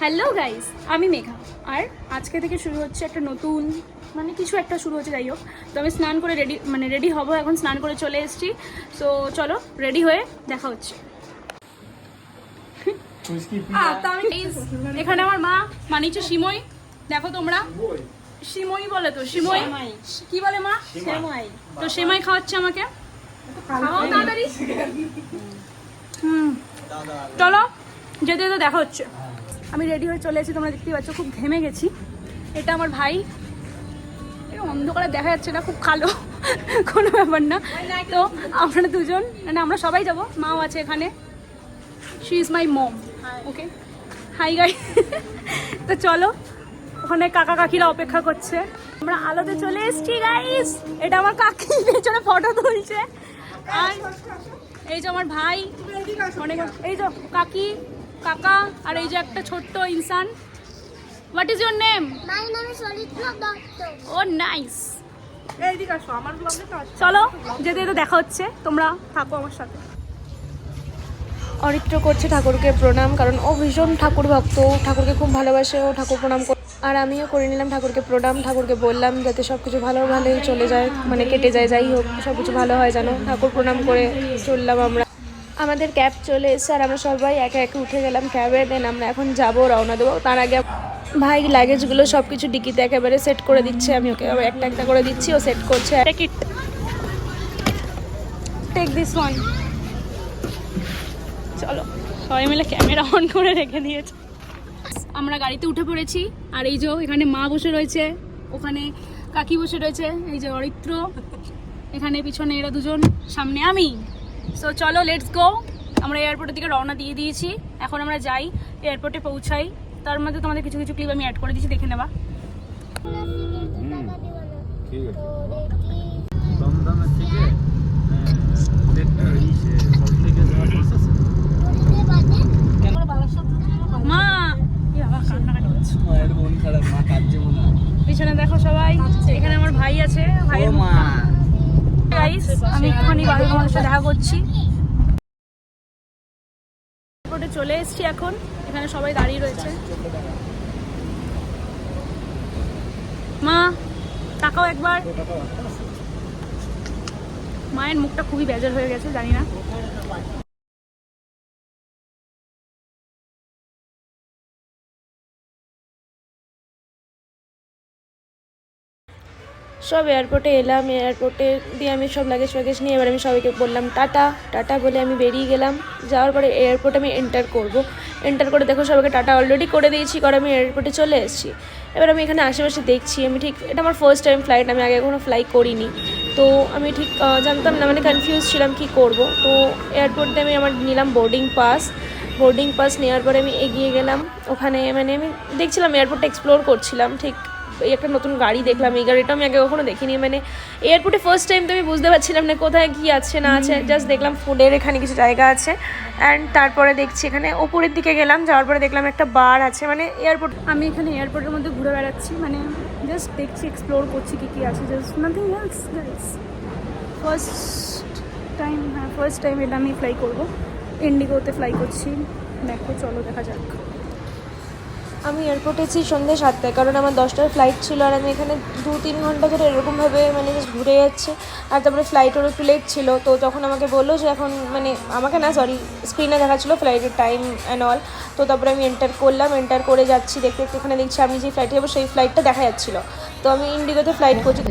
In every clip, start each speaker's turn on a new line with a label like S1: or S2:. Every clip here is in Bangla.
S1: হ্যালো গাইস, আমি মেঘা। আর আজকে থেকে শুরু হচ্ছে একটা নতুন কিছু একটা শুরু হচ্ছে, যাই হোক। তো আমি স্নান করে রেডি হব, এখন স্নান করে চলে এসেছি। তো চলো রেডি হয়ে দেখা হচ্ছে। এখানে আমার মা বানিয়েছে সিমই, দেখো তোমরা। সিমই বলে তো, সিমই কি বলে মা? সেমাই। তো সেমাই খাওয়াচ্ছে আমাকে, খাওয়াও তাড়াতাড়ি। চলো যেতে যেতে দেখা হচ্ছে। আমি রেডি হয়ে চলে এসেছি, তোমরা দেখতেই পাচ্ছ, খুব ঘেমে গেছি। এটা আমার ভাই, অন্ধকারে দেখা যাচ্ছে না, খুব কালো, কোনো ব্যাপার না। তো আমরা দুজন, আমরা সবাই যাব, মাও আছে এখানে। She is my mom. Okay, hi guy. তো চলো, ওখানে কাকা কাকিরা অপেক্ষা করছে। আমরা আলোতে চলে এসেছি গাইস। এটা আমার কাকি পেছনে ফটো তুলছে। আর এই যে আমার ভাই, অনেক, এই যে কাকি কাকা, আর এই যে একটা ছোট্ট ইনসান। What is your name?
S2: My name is Olitna Doctor.
S1: Oh nice. চলো যেতে যেতে দেখা হচ্ছে, তোমরা থাকো আমার সাথে।
S3: অরিত্র করছে ঠাকুরকে প্রণাম, কারণ ও ভীষণ ঠাকুর ভক্ত, ঠাকুরকে খুব ভালোবাসে, ও ঠাকুর প্রণাম করে। আর আমিও করে নিলাম ঠাকুরকে প্রণাম। ঠাকুরকে বললাম যাতে সব কিছু ভালোই চলে যায়, কেটে যায়, যাই হোক সব কিছু ভালো হয় যেন। ঠাকুর প্রণাম করে চললাম আমরা। আমাদের ক্যাব চলে এসেছে আর আমরা সবাই একে একে উঠে গেলাম ক্যাবে। দেন আমরা এখন যাবো, রওনা দেবো। তার আগে ভাই লাগেজগুলো সব কিছু ডিকিতে একেবারে সেট করে দিচ্ছে, আমি ওকে একটা একটা করে দিচ্ছি, ও সেট করছে।
S1: Take this one. চলো, সবাই মিলে ক্যামেরা অন করে রেখে দিয়েছে। আমরা গাড়িতে উঠে পড়েছি। আর এই যে এখানে মা বসে রয়েছে, ওখানে কাকি বসে রয়েছে, এই যে অরিত্র এখানে পিছনে, এরা দুজন, সামনে আমি। সো চলো লেটস গো। আমরা এয়ারপোর্টের দিকে রওনা দিয়ে দিয়েছি, এখন আমরা যাই, এয়ারপোর্টে পৌঁছাই। তার মধ্যে তোমাদের কিছু কিছু ক্লিপ আমি অ্যাড করে দিচ্ছি, দেখে নেবা। মা পিছনে দেখো সবাই, এখানে আমার ভাই আছে, ভাইয়ের মা। গাইস, আমি এক্ষুনি বাড়ির মানুষের দেখা করছি। এয়ারপোর্টে চলে এসেছি এখন, এখানে সবাই দাঁড়িয়ে রয়েছে। মা তাকাও একবার। মায়ের মুখটা খুবই বেজার হয়ে গেছে, জানি না।
S3: সব এয়ারপোর্টে এলাম, এয়ারপোর্টে দিয়ে আমি সব লাগেজ নিয়ে এবার আমি সবাইকে বললাম টাটা টাটা বলে আমি বেরিয়ে গেলাম। যাওয়ার পরে এয়ারপোর্টে আমি এন্টার করে দেখো সবাইকে টাটা অলরেডি করে দিয়েছি, কারণ আমি এয়ারপোর্টে চলে এসেছি। এবার আমি এখানে আশেপাশে দেখছি, আমি ঠিক, এটা আমার ফার্স্ট টাইম ফ্লাইট, আমি আগে কখনো ফ্লাই করিনি। তো আমি ঠিক জানতাম না, কনফিউজ ছিলাম কি করব। তো এয়ারপোর্টে আমি আমার নিলাম বোর্ডিং পাস নেওয়ার পরে আমি এগিয়ে গেলাম ওখানে। আমি দেখছিলাম, এয়ারপোর্টটা এক্সপ্লোর করছিলাম। ঠিক এই একটা নতুন গাড়ি দেখলাম, এই গাড়িটা আমি আগে কখনো দেখিনি। এয়ারপোর্টে ফার্স্ট টাইম, তো আমি বুঝতে পারছিলাম না কোথায় কী আছে না আছে। জাস্ট দেখলাম ফুডের এখানে কিছু জায়গা আছে, অ্যান্ড তারপরে দেখছি এখানে ওপরের দিকে গেলাম, যাওয়ার পরে দেখলাম একটা বার আছে। এয়ারপোর্ট,
S1: আমি এখানে এয়ারপোর্টের মধ্যে ঘুরে বেড়াচ্ছি, জাস্ট দেখছি, এক্সপ্লোর করছি কী আছে, just nothing else guys. First time এটা আমি ফ্লাই করবো, ইন্ডিগোতে ফ্লাই করছি। দেখো চলো দেখা যাক।
S3: আমি এয়ারপোর্টে এসেছি সন্ধ্যে 7টায়, কারণ আমার 10টার ফ্লাইট ছিল। আর আমি এখানে 2-3 ঘন্টা ধরে এরকমভাবে জাস্ট ঘুরে যাচ্ছে। আর তারপরে ফ্লাইটেরও একটু লেট ছিল। তো তখন আমাকে বললো যে এখন আমাকে না, সরি, স্ক্রিনে দেখাচ্ছিলো ফ্লাইটের টাইম অ্যান্ড অল। তো তারপরে আমি এন্টার করে যাচ্ছি, দেখতে এখানে দেখছি আমি যে ফ্লাইটে যাবো সেই ফ্লাইটটা দেখা যাচ্ছিলো। তো আমি ইন্ডিগোতে ফ্লাইট করছি।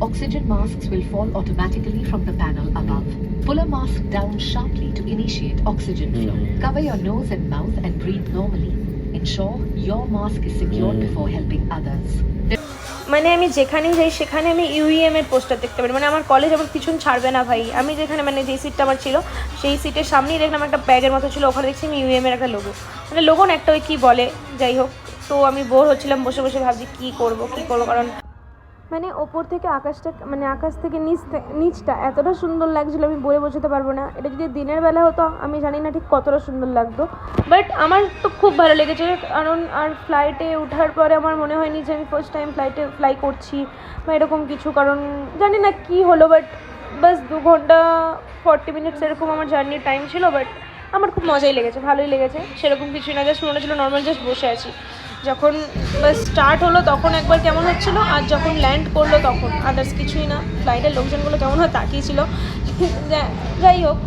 S4: Oxygen masks will fall automatically from the panel above. Pull a mask down sharply to initiate oxygen flow. Cover your nose and mouth and breathe normally. Ensure your mask is secured before helping others.
S3: আমি যেখানেই যাই সেখানে আমি ইউএম এর পোস্টার দেখতে পারি। আমার কলেজ আমার পিছন ছাড়বে না ভাই। আমি যেখানে যে সিটটা আমার ছিল সেই সিটের সামনেই দেখলাম একটা ব্যাগের মতো ছিল, ওখানে দেখছি আমি ইউএম এর একটা লোগো না, একটা ওই কী বলে, যাই হোক। তো আমি বোর হচ্ছিলাম, বসে ভাবছি কী করবো, কারণ ওপর থেকে আকাশটা, আকাশ থেকে নিচটা এতটা সুন্দর লাগছিলো, আমি বলে বোঝাতে পারবো না। এটা যদি দিনের বেলা হতো আমি জানি না ঠিক কতটা সুন্দর লাগতো, বাট আমার তো খুব ভালো লেগেছে। কারণ আর ফ্লাইটে ওঠার পরে আমার মনে হয়নি যে আমি ফার্স্ট টাইম ফ্লাই করছি বা এরকম কিছু, কারণ জানি না কি হলো, বাট বাস 2 ঘন্টা 40 মিনিটস এরকম আমার জার্নির টাইম ছিল। বাট আমার খুব মজাই লেগেছে, ভালোই লেগেছে, সেরকম কিছুই না, জাস্ট মনে হচ্ছিলো নর্মাল জাস্ট বসে আছি। যখন বাস স্টার্ট হলো তখন একবার কেমন হচ্ছিলো, আর যখন ল্যান্ড করলো তখন আদার্স কিছুই না। ফ্লাইটের লোকজনগুলো কেমন হয় তাকিয়েছিল, যাই হোক